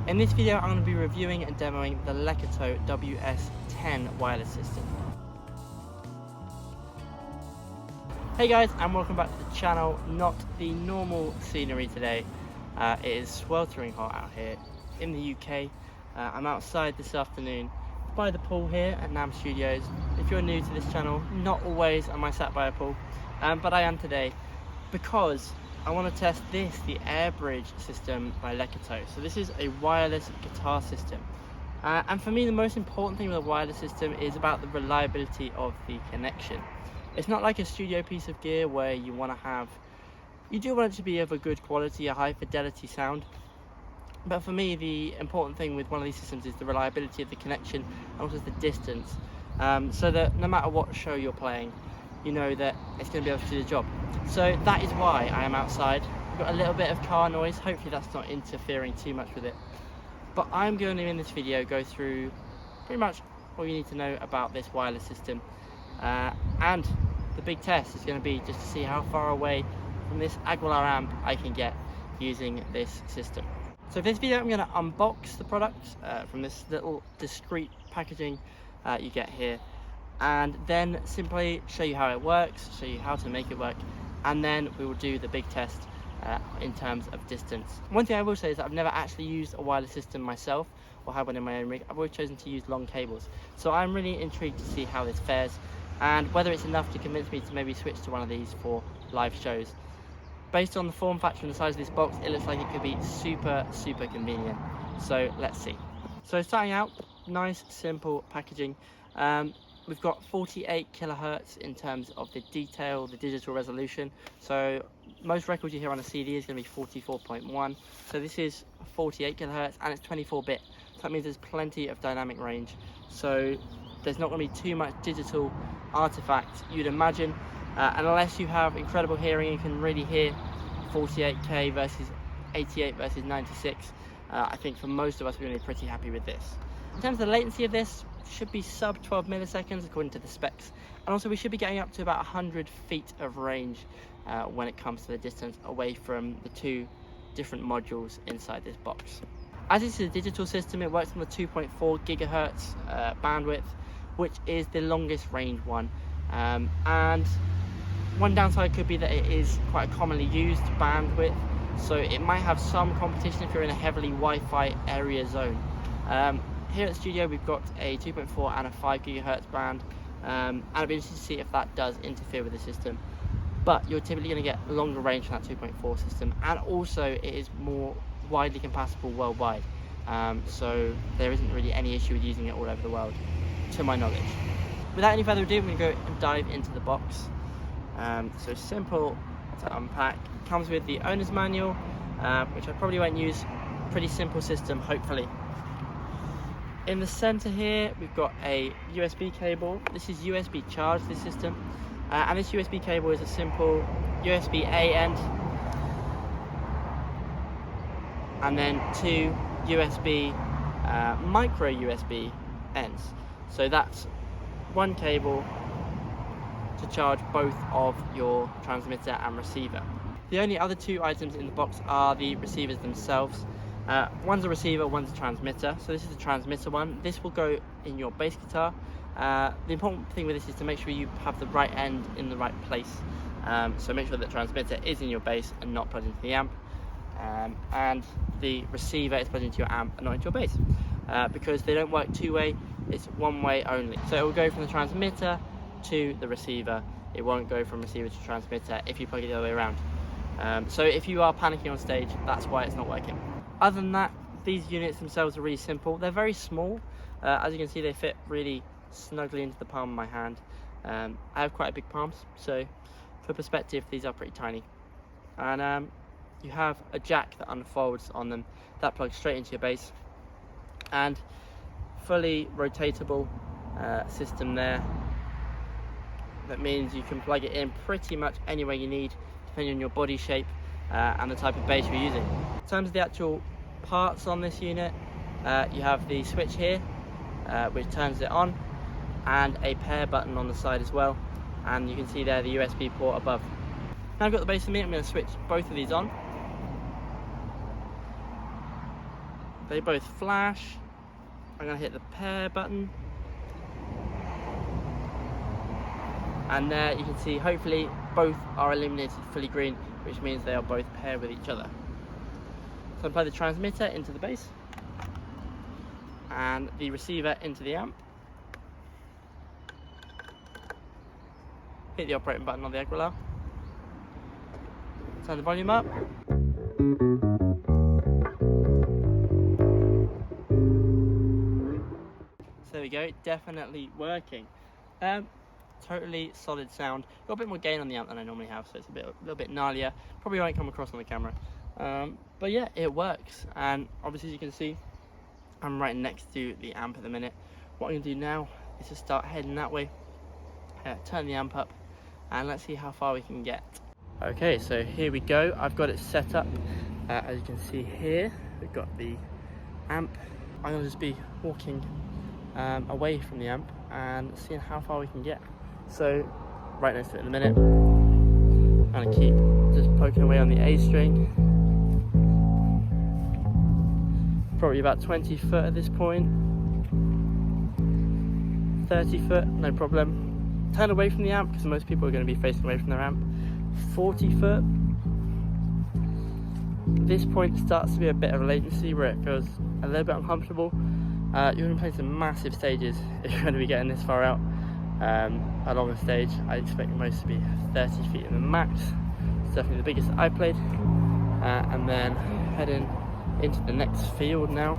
In this video, I'm going to be reviewing and demoing the LEKATO WS-10 wireless system. Hey guys, and welcome back to the channel. Not the normal scenery today. It is sweltering hot out here in the UK. I'm outside this afternoon by the pool here at NAM Studios. If you're new to this channel, not always am I sat by a pool, but I am today because I want to test this, the Air Bridge system by LEKATO. So this is a wireless guitar system. And for me, the most important thing with a wireless system is about the reliability of the connection. It's not like a studio piece of gear where you do want it to be of a good quality, a high fidelity sound. But for me, the important thing with one of these systems is the reliability of the connection and also the distance. So that no matter what show you're playing, you know that it's going to be able to do the job. So that is why I am outside. I've got a little bit of car noise, hopefully that's not interfering too much with it. But I'm going to, in this video, go through pretty much all you need to know about this wireless system. And the big test is going to be just to see how far away from this Aguilar amp I can get using this system. So for this video, I'm going to unbox the product from this little discreet packaging you get here, and then simply show you how it works, show you how to make it work, and then we will do the big test in terms of distance. One thing I will say is that I've never actually used a wireless system myself or had one in my own rig. I've always chosen to use long cables. So I'm really intrigued to see how this fares and whether it's enough to convince me to maybe switch to one of these for live shows. Based on the form factor and the size of this box, it looks like it could be super convenient. So let's see. So starting out, nice simple packaging. We've got 48 kilohertz in terms of the detail, the digital resolution. So most records you hear on a CD is going to be 44.1. So this is 48 kilohertz and it's 24-bit. So that means there's plenty of dynamic range. So there's not going to be too much digital artifact, you'd imagine, unless you have incredible hearing. You can really hear 48K versus 88 versus 96. I think for most of us, we're going to be pretty happy with this. In terms of the latency of this, should be sub 12 milliseconds according to the specs, and also we should be getting up to about 100 feet of range when it comes to the distance away from the two different modules inside this box. As this is a digital system, it works on the 2.4 gigahertz bandwidth, which is the longest range one, and one downside could be that it is quite a commonly used bandwidth, so it might have some competition if you're in a heavily Wi-Fi area zone. Here at the studio, we've got a 2.4 and a 5 gigahertz band, and I'd be interested to see if that does interfere with the system. But you're typically going to get longer range from that 2.4 system, and also it is more widely compatible worldwide. So there isn't really any issue with using it all over the world, to my knowledge. Without any further ado, I'm going to go and dive into the box. So simple to unpack. It comes with the owner's manual, which I probably won't use. Pretty simple system, hopefully. In the center here, we've got a USB cable. This is USB charge, this system. And this USB cable is a simple USB-A end, and then two USB, micro USB ends. So that's one cable to charge both of your transmitter and receiver. The only other two items in the box are the receivers themselves. One's a receiver, one's a transmitter. So this is the transmitter one. This will go in your bass guitar. The important thing with this is to make sure you have the right end in the right place. So make sure that the transmitter is in your bass and not plugged into the amp. And the receiver is plugged into your amp and not into your bass. Because they don't work two-way, it's one way only. So it will go from the transmitter to the receiver. It won't go from receiver to transmitter if you plug it the other way around. So if you are panicking on stage, that's why it's not working. Other than that, these units themselves are really simple. They're very small. As you can see, they fit really snugly into the palm of my hand. I have quite big palms, so for perspective, these are pretty tiny. And you have a jack that unfolds on them that plugs straight into your bass, and fully rotatable system there. That means you can plug it in pretty much anywhere you need, depending on your body shape and the type of bass you're using. In terms of the actual parts on this unit, you have the switch here, which turns it on, and a pair button on the side as well, and you can see there the USB port above. Now I've got the bass with me, I'm going to switch both of these on. they both flash. I'm going to hit the pair button, and there you can see hopefully both are illuminated fully green, which means they are both paired with each other. So I plug the transmitter into the base and the receiver into the amp. Hit the operating button on the egg roller. Turn the volume up. So there we go, definitely working. Totally solid sound. Got a bit more gain on the amp than I normally have, so it's a little bit gnarlier. Probably won't come across on the camera. But yeah, it works. And obviously, as you can see, I'm right next to the amp at the minute. What I'm gonna do now is just start heading that way, turn the amp up, and let's see how far we can get. Okay, so here we go. I've got it set up. As you can see here, we've got the amp. I'm gonna just be walking away from the amp and seeing how far we can get. So right next to it in a minute. I'm gonna keep just poking away on the A string. Probably about 20 foot at this point. 30 foot, no problem. Turn away from the amp because most people are going to be facing away from their amp. 40 foot. At this point it starts to be a bit of a latency where it feels a little bit uncomfortable. You're going to be playing some massive stages if you're going to be getting this far out. Along a stage, I expect most to be 30 feet in the max. It's definitely the biggest that I've played. And then heading into the next field now.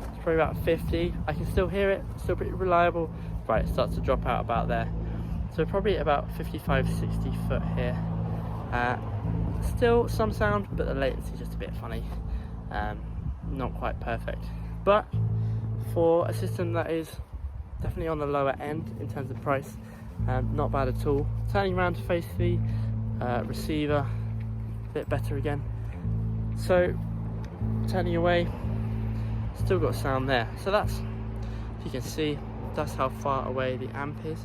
It's probably about 50. I can still hear it, still pretty reliable. Right, it starts to drop out about there. So probably about 55, 60 foot here. Still some sound, but the latency is just a bit funny. Not quite perfect. But for a system that is definitely on the lower end in terms of price, not bad at all. Turning around to face the receiver, a bit better again. So turning away, still got sound there. So that's, if you can see, that's how far away the amp is.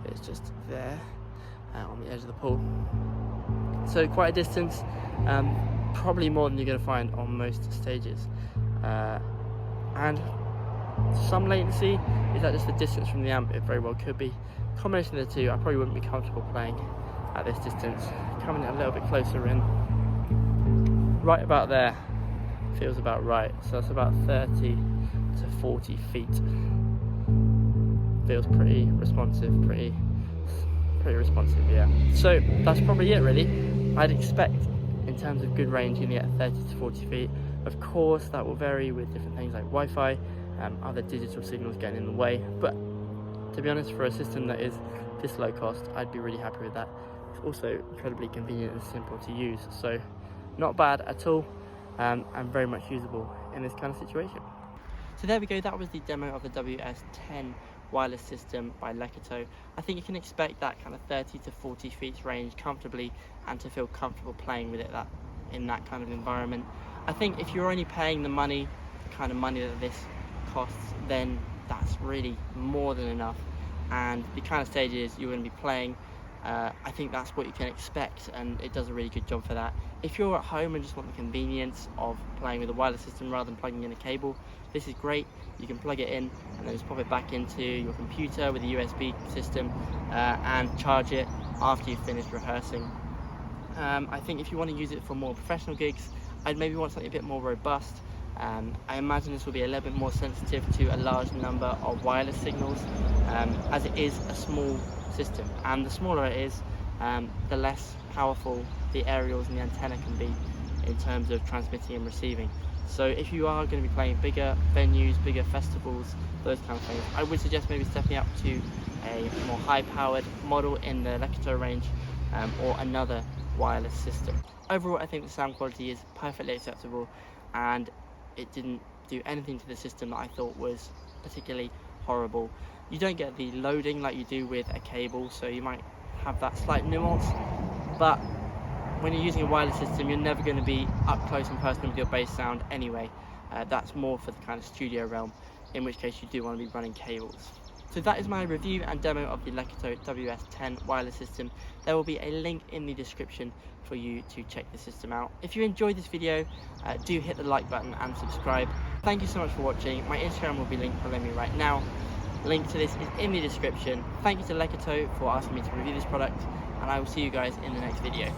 It's just there on the edge of the pool. So quite a distance, probably more than you're going to find on most stages. And some latency. Is that just the distance from the amp? It very well could be. Combination of the two, I probably wouldn't be comfortable playing at this distance. Coming a little bit closer in, right about there, feels about right. So that's about 30 to 40 feet. Feels pretty responsive, pretty responsive, yeah. So that's probably it really. I'd expect in terms of good range you're gonna get 30 to 40 feet. Of course that will vary with different things like Wi-Fi, other digital signals getting in the way, but to be honest, for a system that is this low cost, I'd be really happy with that. It's also incredibly convenient and simple to use, so not bad at all, and very much usable in this kind of situation. So there we go, that was the demo of the WS-10 wireless system by LEKATO. I think you can expect that kind of 30 to 40 feet range comfortably, and to feel comfortable playing with it in that kind of environment. I think if you're only paying the money, the kind of money that this costs, then that's really more than enough. And the kind of stages you're going to be playing, I think that's what you can expect, and it does a really good job for that. If you're at home and just want the convenience of playing with a wireless system rather than plugging in a cable, this is great. You can plug it in and then just pop it back into your computer with a USB system and charge it after you've finished rehearsing. I think if you want to use it for more professional gigs, I'd maybe want something a bit more robust. I imagine this will be a little bit more sensitive to a large number of wireless signals, as it is a small system, and the smaller it is, the less powerful the aerials and the antenna can be in terms of transmitting and receiving. So if you are going to be playing bigger venues, bigger festivals, those kind of things, I would suggest maybe stepping up to a more high-powered model in the LEKATO range, or another wireless system. Overall, I think the sound quality is perfectly acceptable, and it didn't do anything to the system that I thought was particularly horrible. You don't get the loading like you do with a cable, so you might have that slight nuance, but when you're using a wireless system, you're never going to be up close and personal with your bass sound anyway. That's more for the kind of studio realm, in which case you do want to be running cables. So that is my review and demo of the LEKATO WS-10 wireless system. There will be a link in the description for you to check the system out. If you enjoyed this video, do hit the like button and subscribe. Thank you so much for watching. My Instagram will be linked below me right now. Link to this is in the description. Thank you to LEKATO for asking me to review this product, and I will see you guys in the next video.